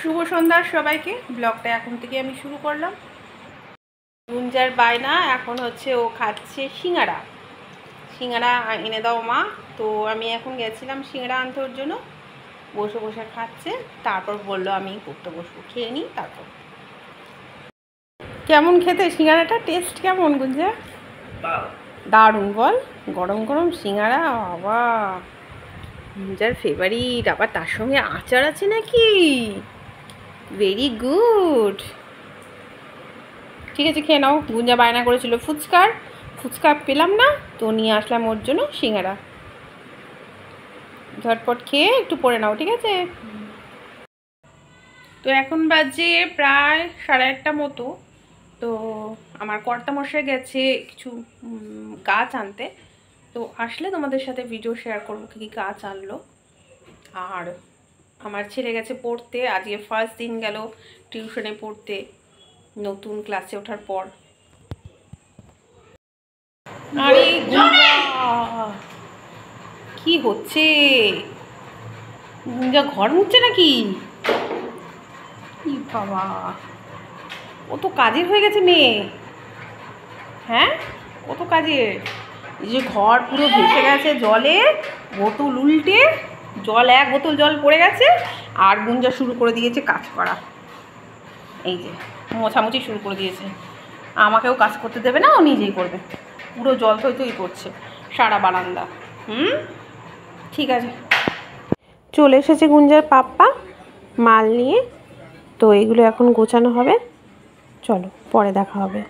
শুভ সন্ধ্যা সবাইকে। ব্লগটা এখন থেকে আমি শুরু করলাম। গুঞ্জার বায়না এখন হচ্ছে ও খাচ্ছে সিঙ্গারা। সিঙ্গারা এনে দাও মা। তো আমি এখন গেছিলাম সিঙ্গারা আনতে ওর জন্য। বসে বসে খাচ্ছে, তারপর বললো আমি পড়তে বসবো, খেয়ে নিই তারপর। কেমন খেতে সিঙ্গারাটা? টেস্ট কেমন গুঞ্জা? দারুণ বল। গরম গরম সিঙ্গারা, বাবা গুঞ্জার ফেভারিট। আবার তার সঙ্গে আচার আছে নাকি? Very good. ঠিক আছে, খেয়ে নাও। গুঞ্জা বায়না করেছিল ফুচকা পেলাম না, তো নিয়ে আসলাম ওর জন্য সিঙ্গারা। ঝটপট খেয়ে একটু পরে নাও, ঠিক আছে? তো এখন বাজে প্রায় 1:30 মতো। তো আমার কর্তামশাই গেছে কিছু গাছ আনতে, তো আসলে তোমাদের সাথে ভিডিও শেয়ার করবো কী গাছ আনলো। আর আমার ছেলে গেছে পড়তে, আজকে ফার্স্ট দিন গেল টিউশনে পড়তে, নতুন ক্লাসে ওঠার পর। আরে কি হচ্ছে? গুঞ্জা ঘর মুছছে নাকি? বাবা, ও তো কাজের হয়ে গেছে মেয়ে। হ্যাঁ, কত কাজের। এই যে ঘর পুরো ভেসে গেছে জলে, বোতল উল্টে এক বোতল জল পড়ে গেছে, আর গুঞ্জা শুরু করে দিয়েছে কাজ করা। এই যে মোছামুছি শুরু করে দিয়েছে। আমাকেও কাজ করতে দেবে না, ও নিজেই করবে। পুরো জল থই করছে সারা বারান্দা। ঠিক আছে। চলে এসেছে গুঞ্জার পাপ্পা মাল নিয়ে, তো এগুলো এখন গোছানো হবে। চলো পরে দেখা হবে।